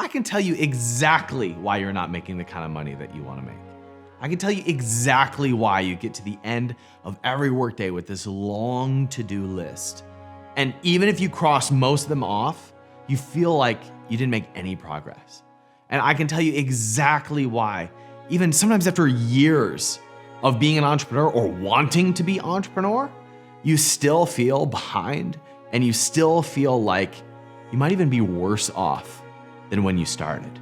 I can tell you exactly why you're not making the kind of money that you want to make. I can tell you exactly why you get to the end of every workday with this long to-do list. And even if you cross most of them off, you feel like you didn't make any progress. And I can tell you exactly why, even sometimes after years of being an entrepreneur or wanting to be an entrepreneur, you still feel behind and you still feel like you might even be worse off than when you started.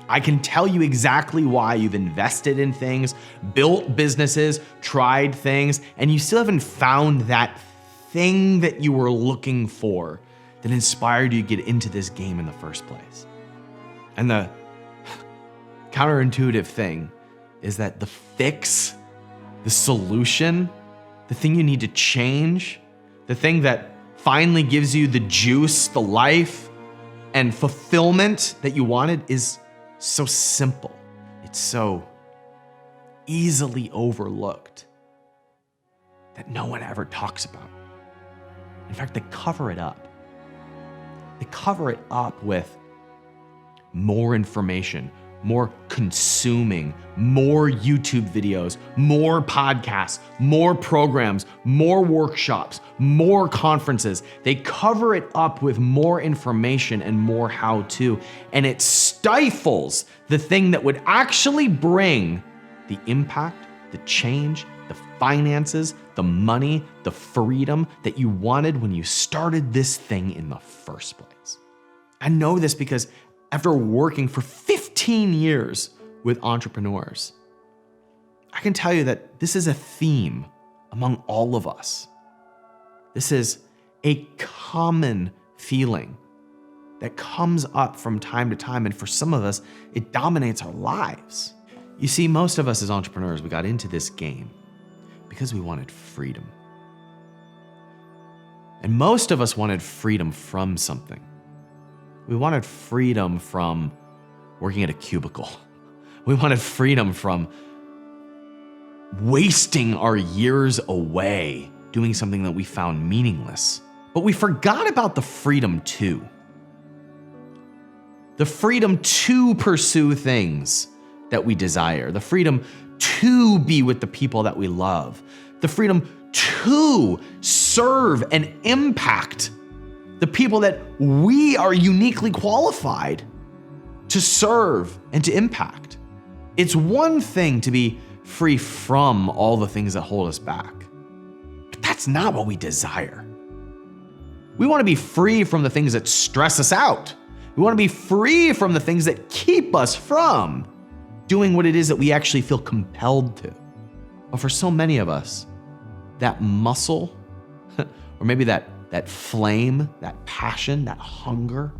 I can tell you exactly why you've invested in things, built businesses, tried things, and you still haven't found that thing that you were looking for that inspired you to get into this game in the first place. And the counterintuitive thing is that the fix, the solution, the thing you need to change, the thing that finally gives you the juice, the life, and fulfillment that you wanted is so simple. It's so easily overlooked that no one ever talks about. In fact, they cover it up. They cover it up with more information, more consuming, more YouTube videos, more podcasts, more programs, more workshops, more conferences. They cover it up with more information and more how-to, and it stifles the thing that would actually bring the impact, the change, the finances, the money, the freedom that you wanted when you started this thing in the first place. I know this because after working for 15 years with entrepreneurs, I can tell you that this is a theme among all of us. This is a common feeling that comes up from time to time, and for some of us, it dominates our lives. You see, most of us as entrepreneurs, we got into this game because we wanted freedom. And most of us wanted freedom from something. We wanted freedom from working at a cubicle. We wanted freedom from wasting our years away doing something that we found meaningless. But we forgot about the freedom too. The freedom to pursue things that we desire. The freedom to be with the people that we love. The freedom to serve and impact the people that we are uniquely qualified to serve and to impact. It's one thing to be free from all the things that hold us back, but that's not what we desire. We want to be free from the things that stress us out. We want to be free from the things that keep us from doing what it is that we actually feel compelled to. But for so many of us, that muscle, or maybe that flame, that passion, that hunger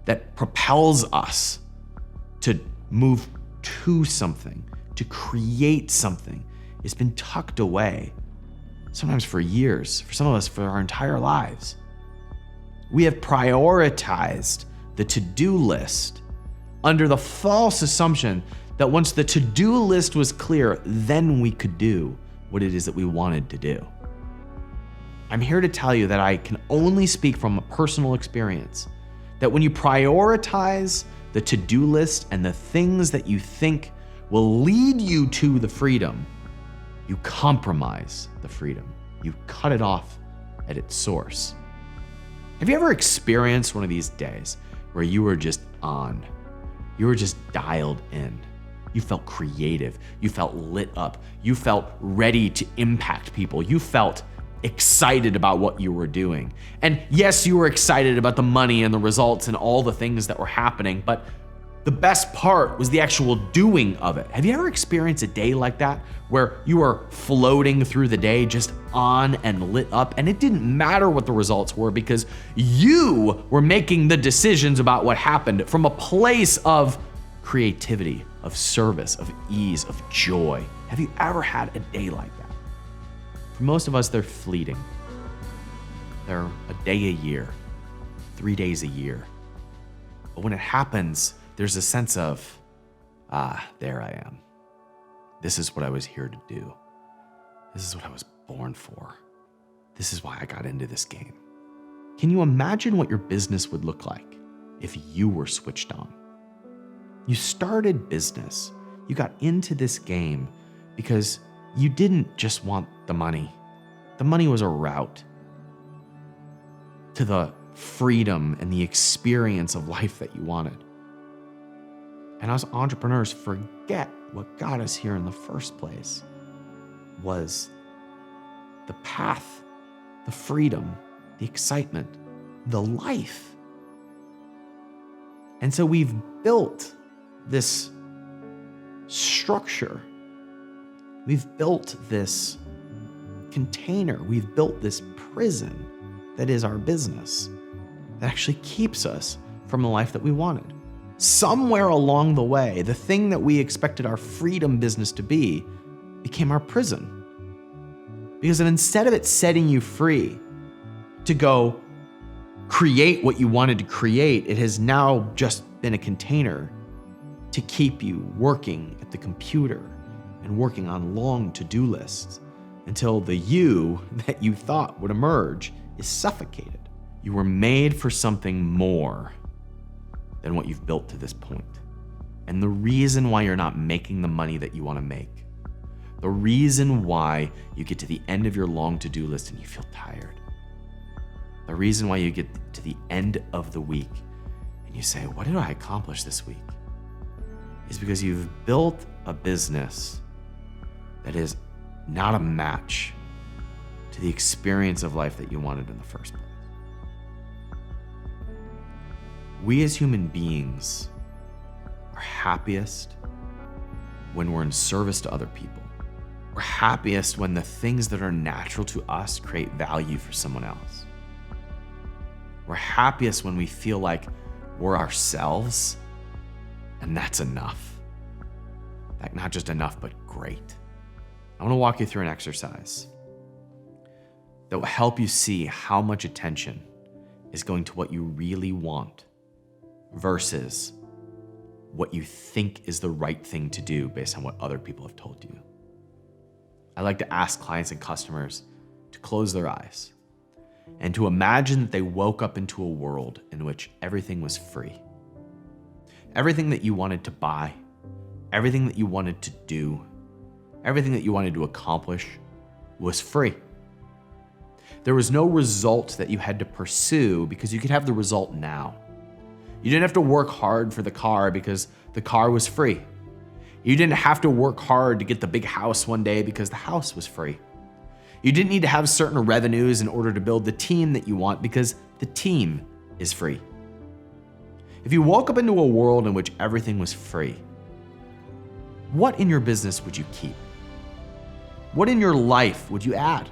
that propels us to move to something, to create something, it's been tucked away, sometimes for years, for some of us for our entire lives. We have prioritized the to-do list under the false assumption that once the to-do list was clear, then we could do what it is that we wanted to do. I'm here to tell you that I can only speak from a personal experience, that when you prioritize the to-do list and the things that you think will lead you to the freedom, you compromise the freedom. You cut it off at its source. Have you ever experienced one of these days where you were just on? You were just dialed in. You felt creative. You felt lit up. You felt ready to impact people. You felt excited about what you were doing. And yes, you were excited about the money and the results and all the things that were happening, but the best part was the actual doing of it. Have you ever experienced a day like that where you were floating through the day just on and lit up, and it didn't matter what the results were because you were making the decisions about what happened from a place of creativity, of service, of ease, of joy? Have you ever had a day like that? For most of us, they're fleeting. They're a day a year, 3 days a year. But when it happens, there's a sense of, there I am. This is what I was here to do. This is what I was born for. This is why I got into this game. Can you imagine what your business would look like if you were switched on. You started business. You got into this game because you didn't just want the money. The money was a route to the freedom and the experience of life that you wanted. And as entrepreneurs, forget what got us here in the first place was the path, the freedom, the excitement, the life. And so we've built this structure. We've built this container. We've built this prison that is our business that actually keeps us from the life that we wanted. Somewhere along the way, the thing that we expected our freedom business to be became our prison. Because instead of it setting you free to go create what you wanted to create, it has now just been a container to keep you working at the computer and working on long to-do lists until the you that you thought would emerge is suffocated. You were made for something more than what you've built to this point. And the reason why you're not making the money that you want to make, the reason why you get to the end of your long to-do list and you feel tired, the reason why you get to the end of the week and you say, what did I accomplish this week? Is because you've built a business that is not a match to the experience of life that you wanted in the first place. We as human beings are happiest when we're in service to other people. We're happiest when the things that are natural to us create value for someone else. We're happiest when we feel like we're ourselves, and that's enough. Like not just enough, but great. I want to walk you through an exercise that will help you see how much attention is going to what you really want versus what you think is the right thing to do based on what other people have told you. I like to ask clients and customers to close their eyes and to imagine that they woke up into a world in which everything was free. Everything that you wanted to buy, everything that you wanted to do, everything that you wanted to accomplish was free. There was no result that you had to pursue because you could have the result now. You didn't have to work hard for the car because the car was free. You didn't have to work hard to get the big house one day because the house was free. You didn't need to have certain revenues in order to build the team that you want because the team is free. If you woke up into a world in which everything was free, what in your business would you keep? What in your life would you add?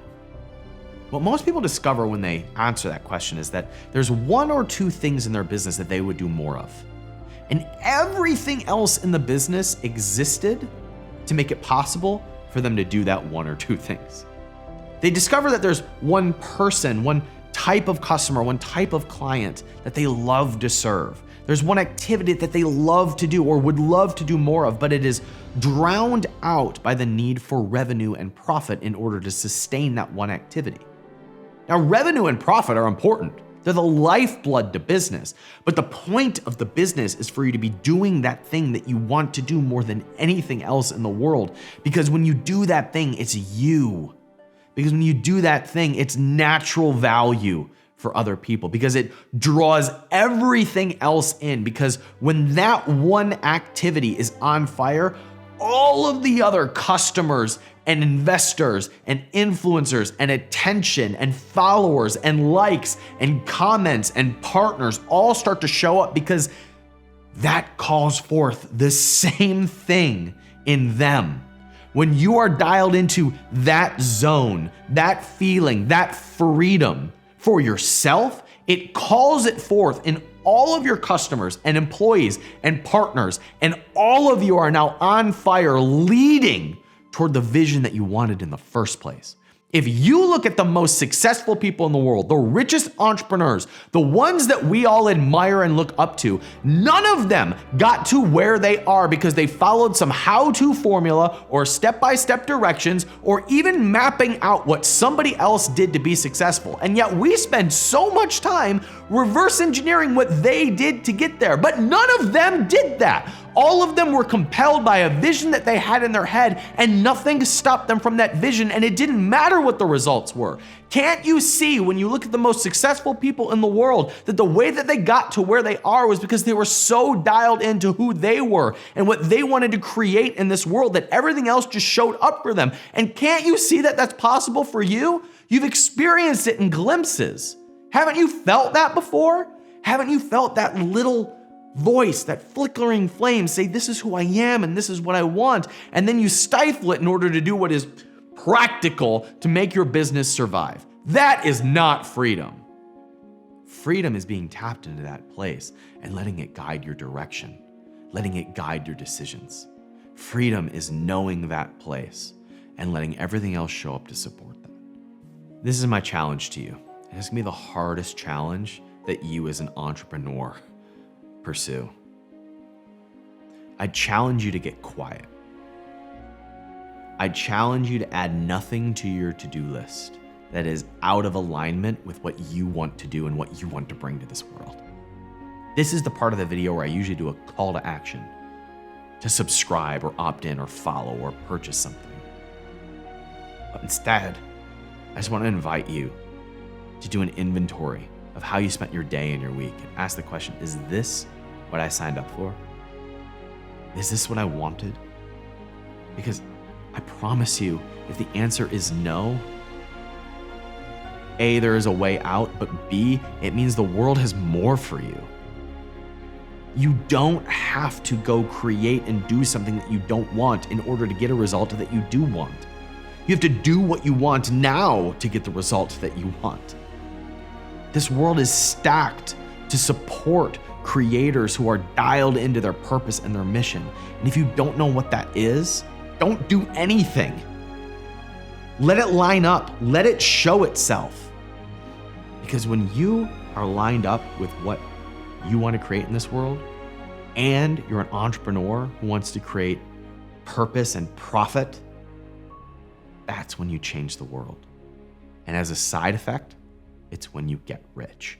What most people discover when they answer that question is that there's one or two things in their business that they would do more of. And everything else in the business existed to make it possible for them to do that one or two things. They discover that there's one person, one type of customer, one type of client that they love to serve. There's one activity that they love to do or would love to do more of, but it is drowned out by the need for revenue and profit in order to sustain that one activity. Now, revenue and profit are important. They're the lifeblood to business. But the point of the business is for you to be doing that thing that you want to do more than anything else in the world. Because when you do that thing, it's you. Because when you do that thing, it's natural value for other people. Because it draws everything else in. Because when that one activity is on fire, all of the other customers and investors and influencers and attention and followers and likes and comments and partners all start to show up because that calls forth the same thing in them. When you are dialed into that zone, that feeling, that freedom for yourself, it calls it forth in all of your customers and employees and partners, and all of you are now on fire leading toward the vision that you wanted in the first place. If you look at the most successful people in the world, the richest entrepreneurs, the ones that we all admire and look up to, none of them got to where they are because they followed some how-to formula or step-by-step directions or even mapping out what somebody else did to be successful. And yet we spend so much time reverse engineering what they did to get there, but none of them did that. All of them were compelled by a vision that they had in their head, and nothing stopped them from that vision, and it didn't matter what the results were. Can't you see when you look at the most successful people in the world that the way that they got to where they are was because they were so dialed into who they were and what they wanted to create in this world that everything else just showed up for them? And can't you see that that's possible for you? You've experienced it in glimpses. Haven't you felt that before? Haven't you felt that little voice, that flickering flame say, this is who I am and this is what I want, and then you stifle it in order to do what is practical to make your business survive? That is not freedom. Freedom is being tapped into that place and letting it guide your direction, letting it guide your decisions. Freedom is knowing that place and letting everything else show up to support that. This is my challenge to you. It's gonna be the hardest challenge that you as an entrepreneur pursue. I challenge you to get quiet. I challenge you to add nothing to your to-do list that is out of alignment with what you want to do and what you want to bring to this world. This is the part of the video where I usually do a call to action to subscribe or opt in or follow or purchase something. But instead, I just want to invite you to do an inventory of how you spent your day and your week and ask the question, is this what I signed up for? Is this what I wanted? Because I promise you, if the answer is no, A, there is a way out, but B, it means the world has more for you. You don't have to go create and do something that you don't want in order to get a result that you do want. You have to do what you want now to get the result that you want. This world is stacked to support creators who are dialed into their purpose and their mission. And if you don't know what that is, don't do anything. Let it line up. Let it show itself. Because when you are lined up with what you want to create in this world, and you're an entrepreneur who wants to create purpose and profit, that's when you change the world. And as a side effect, it's when you get rich.